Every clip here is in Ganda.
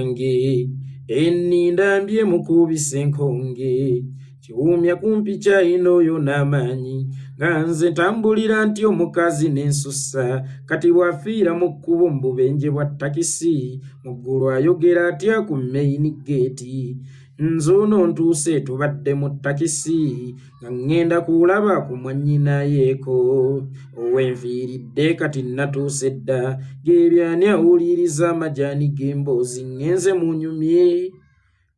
nge enninda mbye mukubise enkonge kiwumya kumpi kyayino yo n'amaanyi nga nze ntambulira nti omukazi n'ensussa kati bwafiira mu kkubo mu bubenje bwa takisi mu ggulu ayogera atya ku main gate nze ono ntuuse tubadde mu takisi nga ŋŋenda kulaba ku mwannyinayeeko owenviiridde kati natuuse dda gebyani awuliriza amajaani g'emboozi ŋŋenze munyumye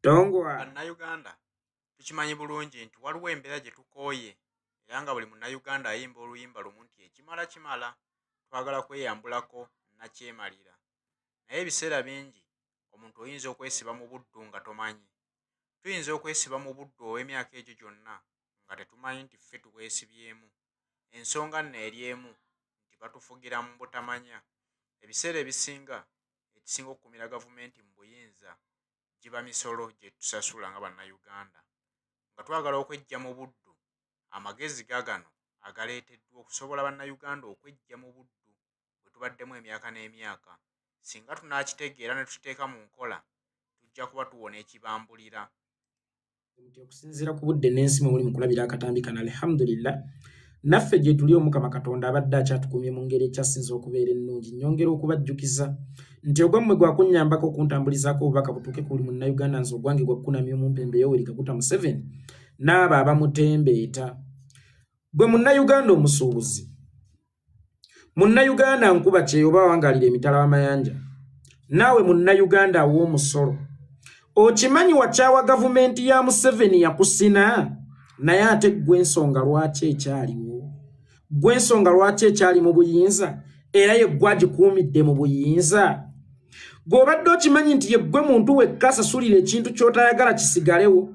tongwa. Bannayuganda tukimanyi bulungi nti waliwo embeera gye tukooye era nga buli munnayuganda ayimba oluyimba lumu nti ekimala kimala twagala kweyambulako nakyemalira naye ebiseera bingi omuntu oyinza okwesiba mu buddu nga tomanyi. Tuyinza okwesiba mu buddu ow'emyaka egyo gyonna nga tetumanyi nti ffe tubwesibyemu. Ensonga nno eri emu nti batufugira mu butamanya. Ebiseera ebisinga ekisinga okukumira gavumenti mu buyinza giba misolo gye tusasula nga bannayuganda. Nga twagala okwejja mu buddu, amagezi gagano agaleeteddwa okusobola bannayuganda okwejja mu buddu bwe tubaddemu emyaka n'emyaka. Singa tunaakitegeera ne tuteeka mu nkola tujja kuba tuwona ekibambulira. Okusinziira ku budde n'ensi mwe muli mu kulabira akatambi kano alhamdulillah naffe gye tuli Omukama Katonda abadde akyatukumye mu ngeri ekyasinza okubeera ennungi. Nnyongera okubajjukiza nti ogwammwe gwakunnyambako okuntambulizaako obubaka butuuke ku buli munnayuganda nze ogwange gwakunamya omumpembe Yoweri Kaguta Museveni n'abo abamutembeeta. Gwe munnayuganda omusuubuzi, munnayuganda nkuba kye oba wangaalira emitala w'amayanja, naawe munnayuganda aw'omusolo, okimanyi wakyawa gavumenti ya Museveni yakusina naye ate gwe ensonga lwaki ekyaliwo? Gwe ensonga lwaki ekyali mu buyinza era ye gwe agikuumidde mu buyinza? Gweobadde okimanyi nti ye gwe muntu wekka asasulira ekintu ky'otayagala kisigalewo?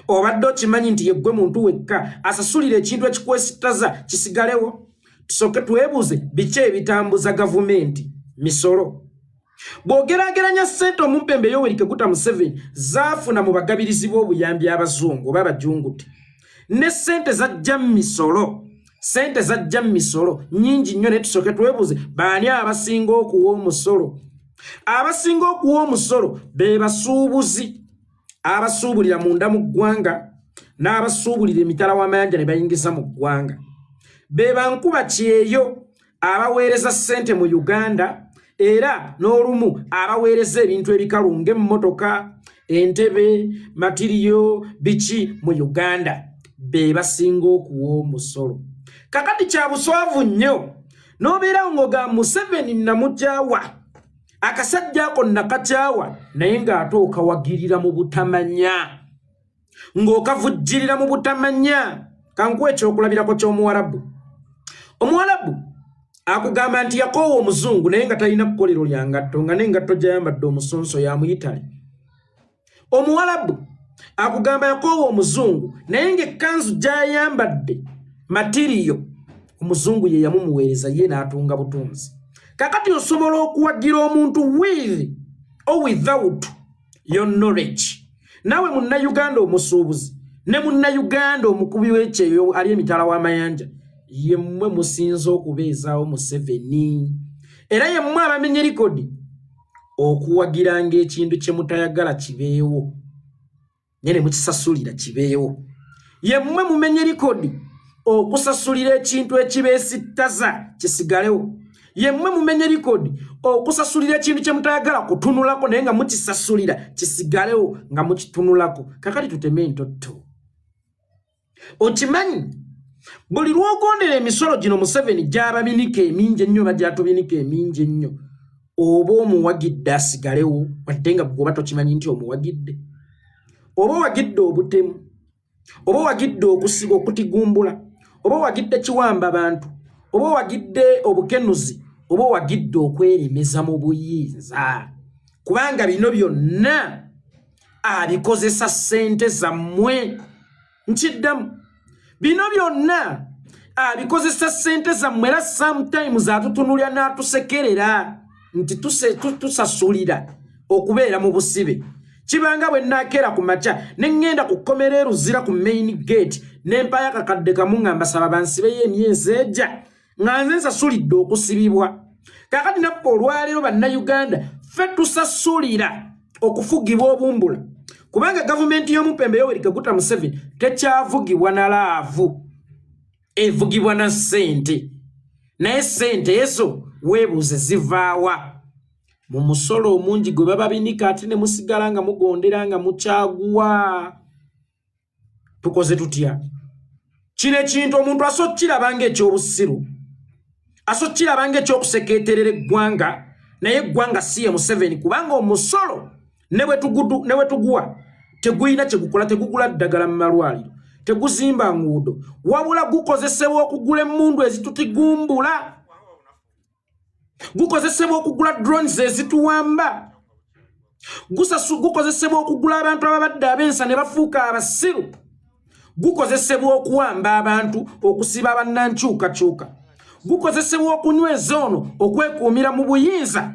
Obadde okimanyi nti ye gwe muntu wekka asasulira ekintu ekikwesittaza kisigalewo? Tusooke twebuuze biki ebitambuza gavumenti misolo? Bw'ogeraageranya ssente omumpembe Yoweri Kaguta Museveni zaafuna mu bagabirizi b'obuyambi abazungu oba abajunguti ne ssente zajja mu misolo, ssente zajja mu misolo nnyingi nnyo, ne tusooke twebuuze baani abasinga okuwa omusolo? Abasinga okuwa omusolo be basuubuzi abasuubulira munda mu ggwanga n'abasuubulira emitala w'amayanja ne bayingiza mu ggwanga. Be bankuba kyeyo abaweereza ssente mu Uganda era n'olumu abaweereza ebintu ebikalu ng'emmotoka, entebe, matiriyo biki mu Uganda be basinga okuwa omusolo. Kakati kya buswavu nnyo n'obeera ng'oga Museveni namukyawa, akasajja ako nakakyawa naye ng'ate okawagirira mu butamanya, ng'okavujjirira mu butamanya. Kankuwa ekyokulabirako ky'Omuwarabu. Omuwarabu akugamba nti yakoowa omuzungu naye nga talina kkolero lya ngatto, nga n'engatto gy'ayambadde omusonso ya Muyitale. Omuwarabu akugamba yakoowa omuzungu naye ng'ekkanzu gy'ayambadde matiriyo omuzungu ye yamumuweereza ye n'atunga butunzi. Kakati osobola okuwagira omuntu with or without your knowledge. Nawe munnayuganda omusuubuzi ne munnayuganda omukubi w'ekyeyo ali emitala w'amayanja, yemmwe musinza okubeezaawo Museveni era yemmwe abamenye likodi okuwagiranga ekintu kye mutayagala kibeewo ne mukisasulira kibeewo. Yemmwe mumenye likodi okusasulira ekintu ekibeesittaza kisigalewo. Yemmwe mumenye likodi okusasulira ekintu kye mutayagala kutunulako naye nga mukisasulira kisigalewo nga mukitunulako. Kakati tuteme entotto. Okimanyi buli lw'ogondera emisolo gino Museveni gy'ababinika emingi ennyo bagyatubinika emingi ennyo, oba omuwagidde asigalewo wadde nga bw'oba tokimanyi nti omuwagidde. Oba wagidde obutemu, oba wagidde okusiga okutigumbula, oba wagidde kiwamba abantu, oba wagidde obukenuzi, oba wagidde okweremeza mu buyinza, kubanga bino byonna abikozesa ssente zammwe. Nkiddamu, bino byonna abikozesa ssente zammwe era sometimes atutunulya n'atusekerera nti tusasulira okubeera mu busibe. Kibanga bwe nnakeera ku makya ne ŋŋenda ku kkomera eruzira ku main gate ne mpayo akakadde kamu ngamba saba bansibeyo emyezi ejja nga nze nsasulidde okusibibwa. Kakati naffe olwaleero bannayuganda ffe tusasulira okufugibwa obumbula kubanga gavumenti y'omupembe Yoweri Kaguta Museveni tekyavugibwa na laavu evugibwa na ssente naye ssente ezo weebuuze zivaawa mu musolo omungi gwe baba binika ate ne musigala nga mugondera nga mukyaguwa tukoze tutya kino ekintu omuntu asokkiraba ng'ekyobusiru asokkiraba ng'ekyokusekeeterera eggwanga naye eggwanga si ye Museveni kubanga omusolo ne bwe tuguwa teguyina kye gukola tegugula ddagala mu malwaliro teguzimba nguudo wabula gukozesebwa okugula emmundu ezitutigumbula gukozesebwa okugula drones ezituwamba gukozesebwa okugula abantu ababadde abensa ne bafuuka abasiru gukozesebwa okuwamba abantu okusiba abannankyukakyuka gukozesebwa okunyweza ono okwekuumira mu buyinza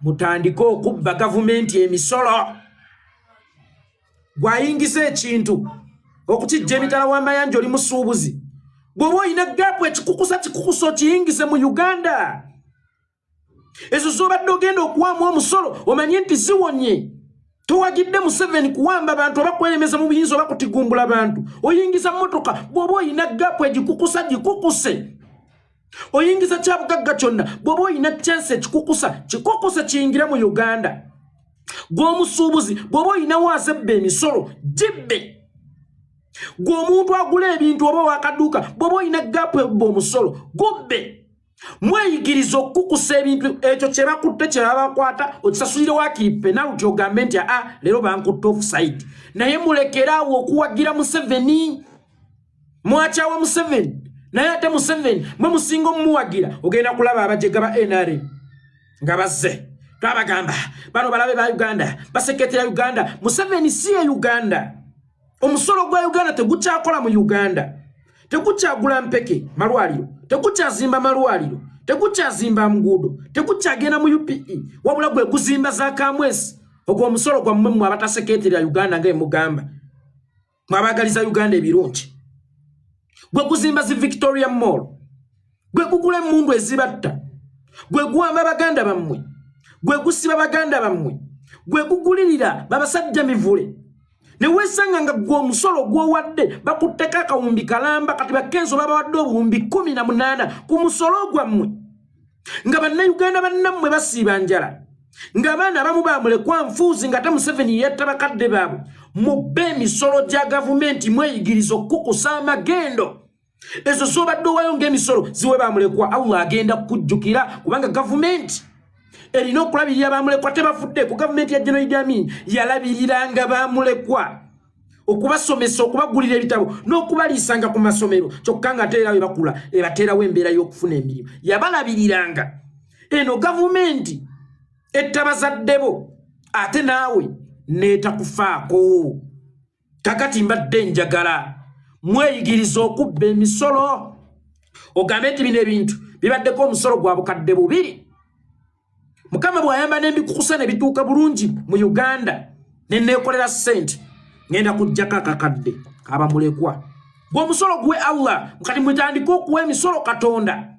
mutandike okubba gavumenti emisolo gwayingiza ekintu okukijja emitala w'amayanja oli musuubuzi bw'oba olina gaapu ekikukusa okiyingize mu Uganda ezo z'obadde ogenda okuwaamu omusolo omanye nti ziwonye towagidde Museveni kuwamba abantu oba kweremeza mu buyinza oba kutigumbula abantu oyingiza mmotoka bw'oba olina gaapu egikukusa gikukuse oyingiza kyabugagga kyonna bw'oba olina chance ekikukusa kikukuse kiyingire mu Uganda gw'omusuubuzi bw'oba olina waazebba emisolo gibbe gw'omuntu agula ebintu oba wakaduuka bw'oba olina gaapu ebba omusolo gubbe mweyigiriza okukukusa ebintu ekyo kye bakutte kye babakwata okisasulire waakiri penalty ogambe nti leero bankutte offside naye mulekeraawo okuwagira Museveni mwakyawa Museveni naye ate Museveni mwe musinga omumuwagira ogenda kulaba abajega ba NRM nga bazze twabagamba bano balabe ba Uganda baseketera Uganda Museveni si ye Uganda omusolo gwa Uganda tegukyakola mu Uganda tegukyagula mpeke malwaliro tegukyazimba malwaliro tegukyazimba nguudo tegukyagenda mu UPE wabula gwe guzimba za kamwesi ogwo omusolo gwa mmwe abataseketera Uganda nga emugamba mwabagaliza Uganda ebirungi gwe guzimba zi Victoria Mall gwe gugula emmundu ezibatta gwe guwamba baganda bammwe gwe gusiba baganda bammwe gwe gugulirira babasajja mivule ne wesanga nga gwe omusolo gw'owadde bakutteko akawumbi kalamba kati bakenzo babawadde obuwumbi 18 ku musolo gwammwe nga bannayuganda bannammwe basiiba njala ng'abaana abamu baamulekwa nfuuzi nga ate Museveni yetta bakadde baabwe mubbe emisolo gya gavumenti mweyigiriza okukukusa amagendo ezo z'obadde owayo ng'emisolo ziwe baamulekwa Allah agenda kukujjukira kubanga gavumenti erina okulabirira baamulekwa tebafudde ku gavumenti ya General Idi Amin yalabiriranga baamulekwa okubasomesa okubagulira ebitabo n'okubaliisanga ku masomero kyokka nga ate era bwe bakula ebateerawo embeera y'okufuna emirimu yabalabiriranga eno gavumenti ettabazaddebo ate naawe neetakufaako kakati mbadde njagala mweyigiriza okubba emisolo ogambe nti bino ebintu bibaddeko omusolo gwa bukadde 2 Mukama bw'ayamba n'embikukusa ne bituuka bulungi mu Uganda ne neekolera ssente ngenda kujjako akakadde abamulekwa gw'omusolo gwe Allah mukati mutandika okuwa emisolo Katonda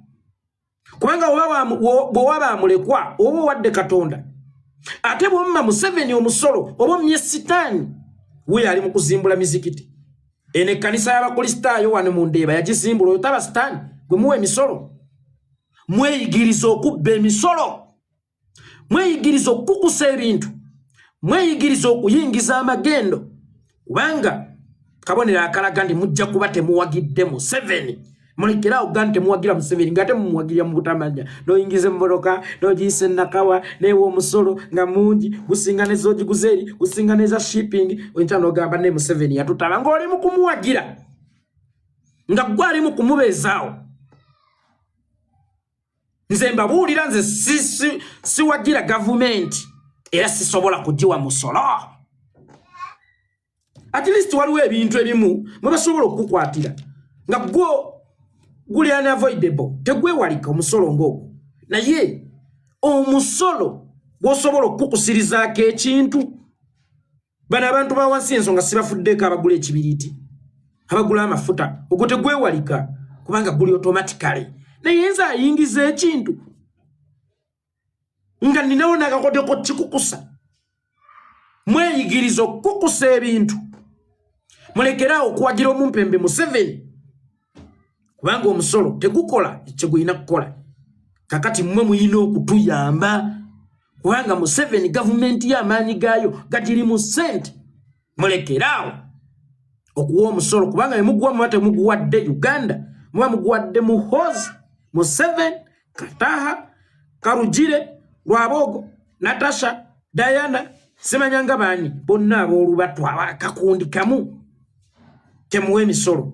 kubanga bw'owa baamulekwa oba owadde Katonda ate bw'omma Museveni omusolo oba omye sitaani we ali mu kuzimbula mizikiti eno ekkanisa y'abakristaayo wano mu Ndeeba yagizimbula oyo taba sitaani gwe muwa emisolo mweyigiriza okubba emisolo mweyigiriza okukukusa ebintu mweyigiriza okuyingiza amagendo kubanga kabonera akalaga ndi mujja kuba temuwagidde Museveni mulekerawo gandi temuwagira Museveni ngate mumuwagirya mu butamanya noyingize mmoroka nogiyise nakawa newe omusolo nga mungi gusinganeza ogiguzeri gusinganeza shipping oyinza ogamba ne Museveni yatutaba ng'oli mu kumuwagira nga gwali mu kumubeezaawo nze mbabuulira nze siwagira gavumenti era sisobola kugiwa musolo at least waliwo ebintu ebimu mwe basobola okukwatira nga gwo guli unavoidable tegwewalika omusolo ng'ogwo naye omusolo gwosobola okukusirizaako ekintu bano abantu ba wansi ensonga sibafuddeeko abagula ekibiriiti abagula amafuta ogwo tegwewalika kubanga guli automatically naye nze ayingiza ekintu nga ninawo n'akakodeko kikukusa mweyigiriza okukukusa ebintu mulekerawo okuwagira omumpembe Museveni kubanga omusolo tegukola ekyo gulina kukola kakati mmwe muyina okutuyamba kubanga Museveni gavumenti y'amaanyi gaayo gagiri mu ssente mulekerawo okuwa omusolo kubanga emuguwa muba temuguwadde Uganda muba muguwadde Muhoozi Museveni Kataha Karugire Lwabogo Natasha Diana Semanyanga baani bonna aboolubatwa abakakundi kamu temuwa emisolo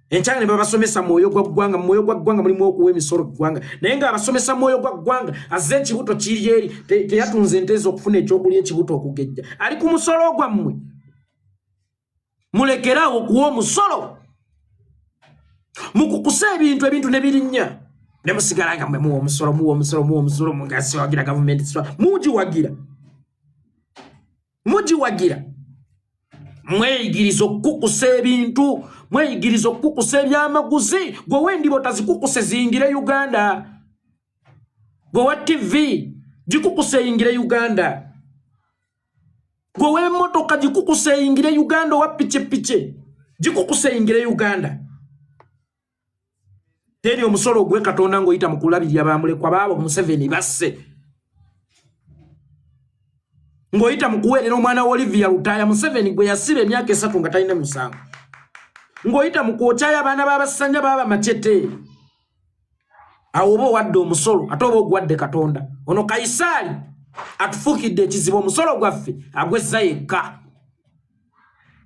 enkyanga ne babasomesa mwoyo gwa ggwanga mwoyo gwa ggwanga mulimu okuwa emisolo ggwanga naye nga abasomesa mwoyo gwa ggwanga azze ekibuto kiri eri teyatunze enteeza okufuna ekyokulya ekibuto okugejja ali ku musolo gwammwe mulekerawo okuwa omusolo mukukusa ebintu ne birinnya ne musigala nga mmwe muwa omusolo mugasiwagira gavumenti mugiwagira mweyigiriza okukukusa ebintu mweyigiriza okukukusa ebyamaguzi gwe wendibo tazikukuse ziyingire Uganda gwe wa TV gikukuse yingire Uganda gwe w'emmotoka gikukuse yingire Uganda wa piche gikukuse yingire Uganda teri omusolo gwe Katonda ng'oyita mu kulabirira bamulekwa baabo Museveni basse ng'oyita mu kuweerera omwana wa Olivia Lutaya Museveni gwe yasiba emyaka 3 nga talina musango ng'oyita mu kwokyaya abaana b'abasanja baba Machete awo oba owadde omusolo ate oba ogwadde Katonda ono Kaisaali atufuukidde ekizibu omusolo gwaffe agwezza yekka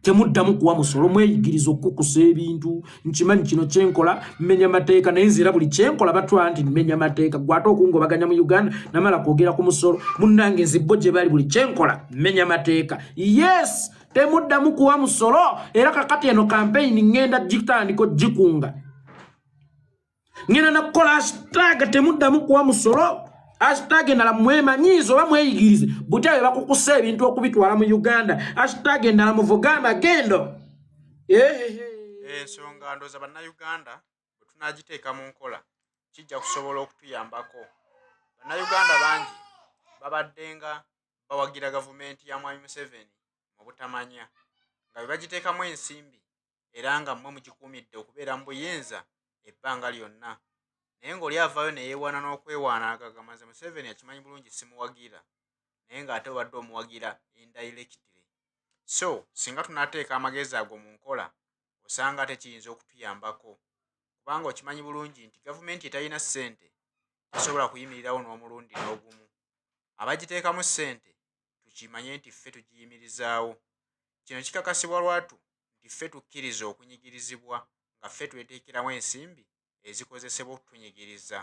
temuddamu kuwa musolo mweyigiriza okukukusa ebintu nkimanyi kino kyenkola mmenya mateeka naye nzira buli kyenkola batwala nti mmenya mateeka gwate okungobaganya mu Uganda namala kwogera ku musolo munnange nzibbo gye bali buli kyenkola mmenya mateeka yes temuddamu kuwa musolo era kakati eno campaign ngenda gitandiko gikunga ngena nakukola hashtag temuddamu kuwa musolo hashtag endala mwemanyiiza oba mweyigirize butya bwe bakukusa ebintu okubitwala mu Uganda hashtag endala muvuga amagendo ensonga ndooza bannayuganda bwe tunaagiteeka mu nkola kijja kusobola okutuyambako bannayuganda bangi babadde nga bawagira gavumenti ya mwami Museveni mu butamanya nga bwe bagiteekamu ensimbi era nga mmwe mugikuumidde okubeera mu buyinza ebbanga lyonna naye ng'oli avaayo ne yeewaana n'okwewaana agagamba nze Museveni akimanyi bulungi simuwagira naye ng'ate obadde omuwagira indirectly so singa tunaateeka amagezi ago mu nkola osanga tekiyinza okutuyambako kubanga okimanyi bulungi nti gavumenti etalina ssente tesobola kuyimirirawo n'omulundi n'ogumu abagiteekamu ssente tukimanye nti ffe tugiyimirizaawo kino kikakasibwa lwatu nti ffe tukkiriza okunyigirizibwa nga ffe tweteekeramu ensimbi ezikozesebwa okutunyigiriza